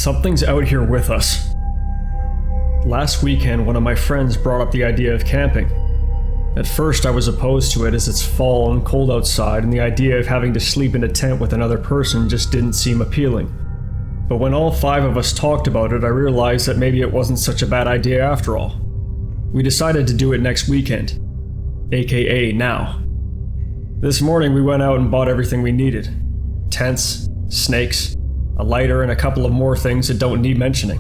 Something's out here with us. Last weekend, one of my friends brought up the idea of camping. At first, I was opposed to it as it's fall and cold outside, and the idea of having to sleep in a tent with another person just didn't seem appealing. But when all 5 of us talked about it, I realized that maybe it wasn't such a bad idea after all. We decided to do it next weekend, aka now. This morning, we went out and bought everything we needed. Tents, snakes, a lighter, and a couple of more things that don't need mentioning.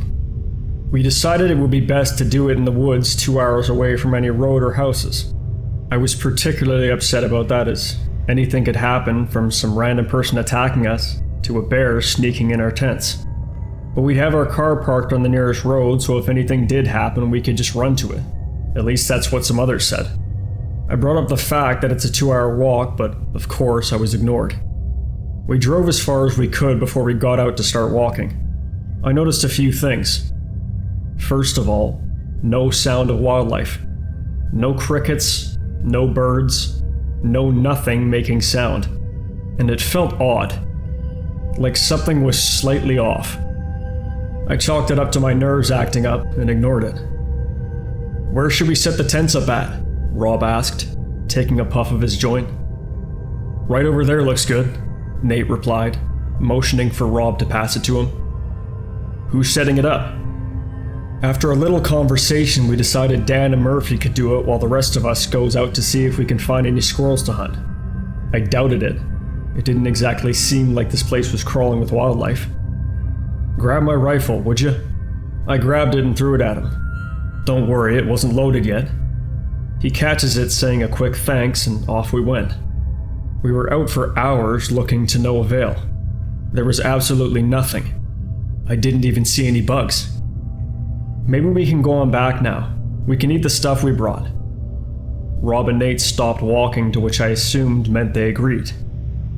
We decided it would be best to do it in the woods 2 hours away from any road or houses. I was particularly upset about that, as anything could happen, from some random person attacking us to a bear sneaking in our tents. But we'd have our car parked on the nearest road, so if anything did happen, we could just run to it. At least that's what some others said. I brought up the fact that it's a 2-hour walk, but of course I was ignored. We drove as far as we could before we got out to start walking. I noticed a few things. First of all, no sound of wildlife. No crickets, no birds, no nothing making sound. And it felt odd. Like something was slightly off. I chalked it up to my nerves acting up and ignored it. "Where should we set the tents up at?" Rob asked, taking a puff of his joint. "Right over there looks good," Nate replied, motioning for Rob to pass it to him. "Who's setting it up?" After a little conversation, we decided Dan and Murphy could do it while the rest of us goes out to see if we can find any squirrels to hunt. I doubted it. It didn't exactly seem like this place was crawling with wildlife. "Grab my rifle, would you?" I grabbed it and threw it at him. "Don't worry, it wasn't loaded yet." He catches it, saying a quick thanks, and off we went. We were out for hours looking to no avail. There was absolutely nothing. I didn't even see any bugs. "Maybe we can go on back now. We can eat the stuff we brought." Rob and Nate stopped walking, to which I assumed meant they agreed.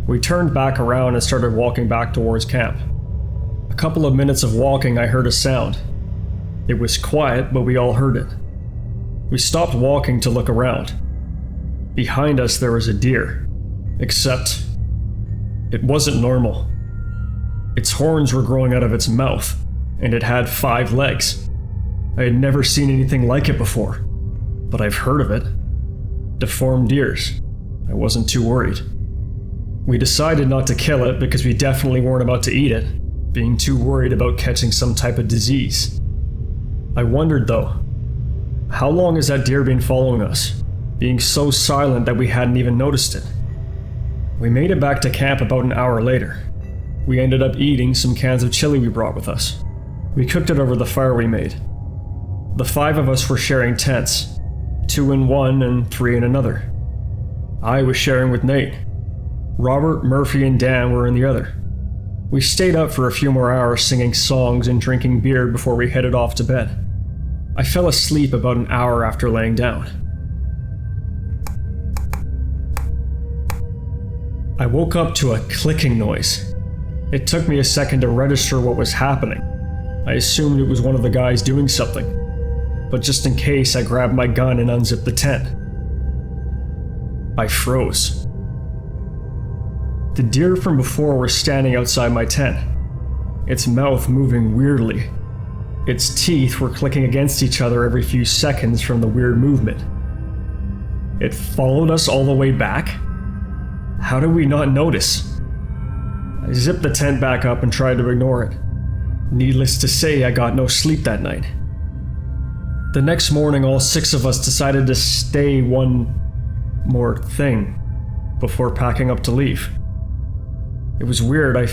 We turned back around and started walking back towards camp. A couple of minutes of walking, I heard a sound. It was quiet, but we all heard it. We stopped walking to look around. Behind us there was a deer. Except, it wasn't normal. Its horns were growing out of its mouth, and it had 5 legs. I had never seen anything like it before, but I've heard of it. Deformed deers. I wasn't too worried. We decided not to kill it because we definitely weren't about to eat it, being too worried about catching some type of disease. I wondered though, how long has that deer been following us, being so silent that we hadn't even noticed it? We made it back to camp about an hour later. We ended up eating some cans of chili we brought with us. We cooked it over the fire we made. The 5 of us were sharing tents, 2 in one and 3 in another. I was sharing with Nate. Robert, Murphy, and Dan were in the other. We stayed up for a few more hours singing songs and drinking beer before we headed off to bed. I fell asleep about an hour after laying down. I woke up to a clicking noise. It took me a second to register what was happening. I assumed it was one of the guys doing something, but just in case, I grabbed my gun and unzipped the tent. I froze. The deer from before was standing outside my tent, its mouth moving weirdly. Its teeth were clicking against each other every few seconds from the weird movement. It followed us all the way back? How did we not notice? I zipped the tent back up and tried to ignore it. Needless to say, I got no sleep that night. The next morning, all 6 of us decided to stay one more thing before packing up to leave. It was weird. I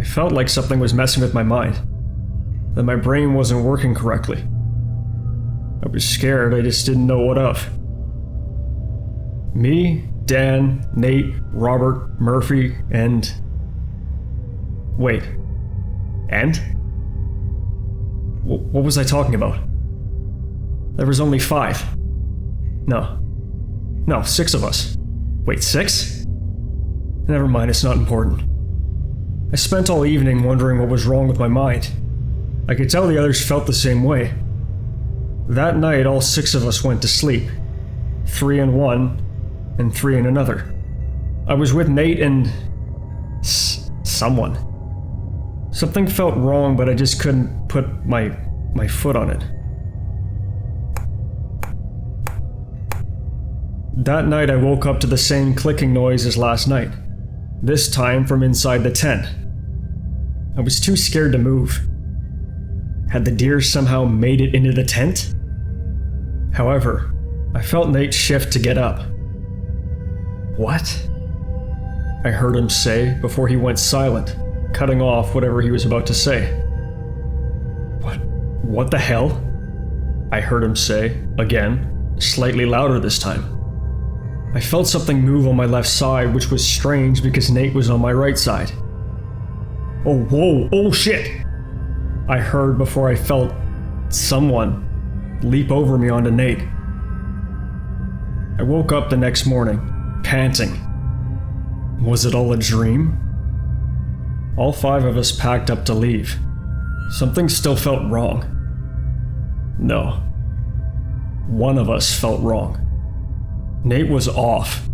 felt like something was messing with my mind, that my brain wasn't working correctly. I was scared, I just didn't know what of. Me, Dan, Nate, Robert, Murphy, and... Wait. And? What was I talking about? There was only 5. No, 6 of us. Wait, 6? Never mind, it's not important. I spent all evening wondering what was wrong with my mind. I could tell the others felt the same way. That night, all 6 of us went to sleep. 3 in one, and 3 in another. I was with Nate and... someone. Something felt wrong, but I just couldn't put my foot on it. That night I woke up to the same clicking noise as last night, this time from inside the tent. I was too scared to move. Had the deer somehow made it into the tent? However, I felt Nate shift to get up. What? I heard him say before he went silent, cutting off whatever he was about to say. What the hell? I heard him say, again, slightly louder this time. I felt something move on my left side, which was strange because Nate was on my right side. Oh, whoa, oh shit! I heard before I felt someone leap over me onto Nate. I woke up the next morning, panting. Was it all a dream? All 5 of us packed up to leave. Something still felt wrong. No. One of us felt wrong. Nate was off.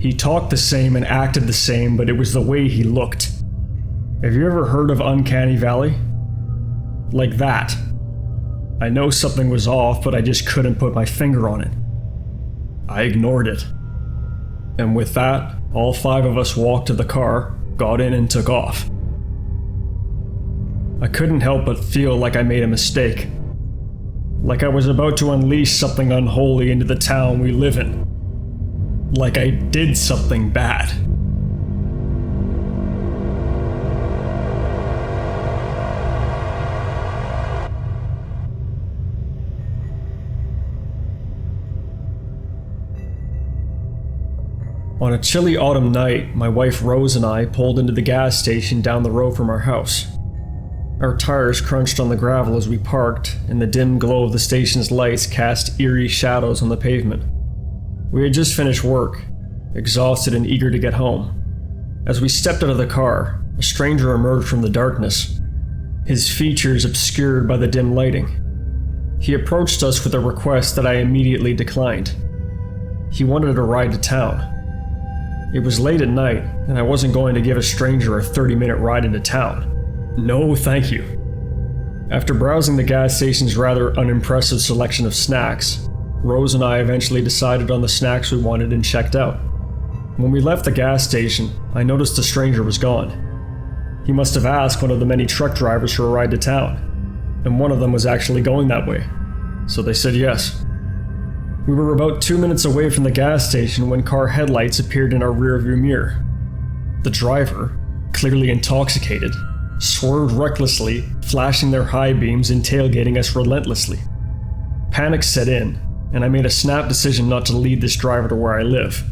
He talked the same and acted the same, but it was the way he looked. Have you ever heard of Uncanny Valley? Like that. I know something was off, but I just couldn't put my finger on it. I ignored it. And with that, all 5 of us walked to the car, got in and took off. I couldn't help but feel like I made a mistake. Like I was about to unleash something unholy into the town we live in. Like I did something bad. On a chilly autumn night, my wife Rose and I pulled into the gas station down the road from our house. Our tires crunched on the gravel as we parked, and the dim glow of the station's lights cast eerie shadows on the pavement. We had just finished work, exhausted and eager to get home. As we stepped out of the car, a stranger emerged from the darkness, his features obscured by the dim lighting. He approached us with a request that I immediately declined. He wanted a ride to town. It was late at night, and I wasn't going to give a stranger a 30-minute ride into town. No, thank you. After browsing the gas station's rather unimpressive selection of snacks, Rose and I eventually decided on the snacks we wanted and checked out. When we left the gas station, I noticed the stranger was gone. He must have asked one of the many truck drivers for a ride to town, and one of them was actually going that way, so they said yes. We were about 2 minutes away from the gas station when car headlights appeared in our rearview mirror. The driver, clearly intoxicated, swerved recklessly, flashing their high beams and tailgating us relentlessly. Panic set in, and I made a snap decision not to lead this driver to where I live.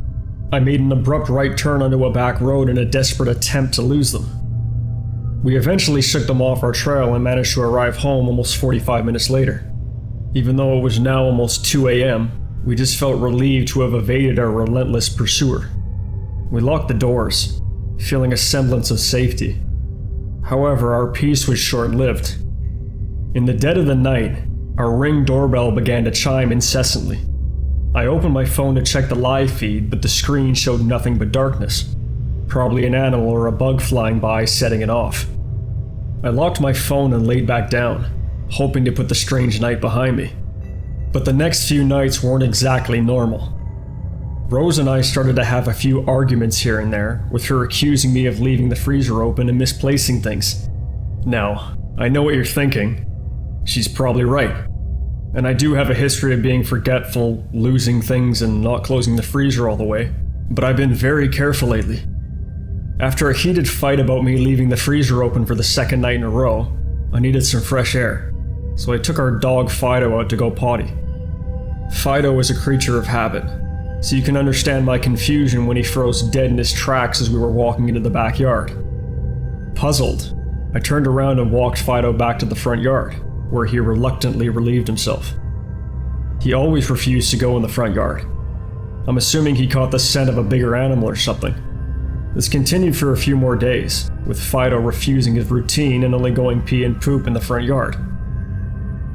I made an abrupt right turn onto a back road in a desperate attempt to lose them. We eventually shook them off our trail and managed to arrive home almost 45 minutes later. Even though it was now almost 2 a.m., we just felt relieved to have evaded our relentless pursuer. We locked the doors, feeling a semblance of safety. However, our peace was short-lived. In the dead of the night, our Ring doorbell began to chime incessantly. I opened my phone to check the live feed, but the screen showed nothing but darkness. Probably an animal or a bug flying by setting it off. I locked my phone and laid back down, hoping to put the strange night behind me. But the next few nights weren't exactly normal. Rose and I started to have a few arguments here and there, with her accusing me of leaving the freezer open and misplacing things. Now, I know what you're thinking. She's probably right. And I do have a history of being forgetful, losing things, and not closing the freezer all the way, but I've been very careful lately. After a heated fight about me leaving the freezer open for the second night in a row, I needed some fresh air, so I took our dog Fido out to go potty. Fido is a creature of habit, so you can understand my confusion when he froze dead in his tracks as we were walking into the backyard. Puzzled, I turned around and walked Fido back to the front yard, where he reluctantly relieved himself. He always refused to go in the front yard. I'm assuming he caught the scent of a bigger animal or something. This continued for a few more days, with Fido refusing his routine and only going pee and poop in the front yard.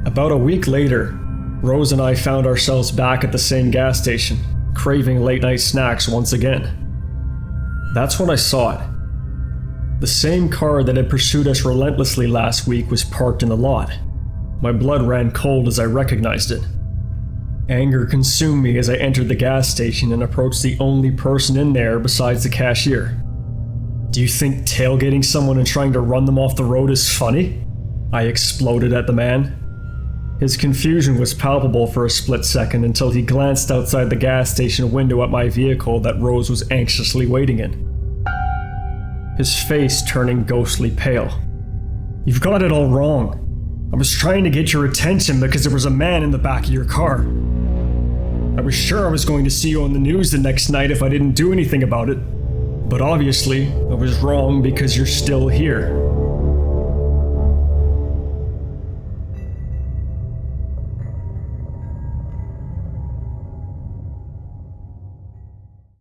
About a week later, Rose and I found ourselves back at the same gas station, craving late-night snacks once again. That's when I saw it. The same car that had pursued us relentlessly last week was parked in the lot. My blood ran cold as I recognized it. Anger consumed me as I entered the gas station and approached the only person in there besides the cashier. Do you think tailgating someone and trying to run them off the road is funny? I exploded at the man. His confusion was palpable for a split second until he glanced outside the gas station window at my vehicle that Rose was anxiously waiting in. His face turning ghostly pale. You've got it all wrong. I was trying to get your attention because there was a man in the back of your car. I was sure I was going to see you on the news the next night if I didn't do anything about it. But obviously, I was wrong because you're still here.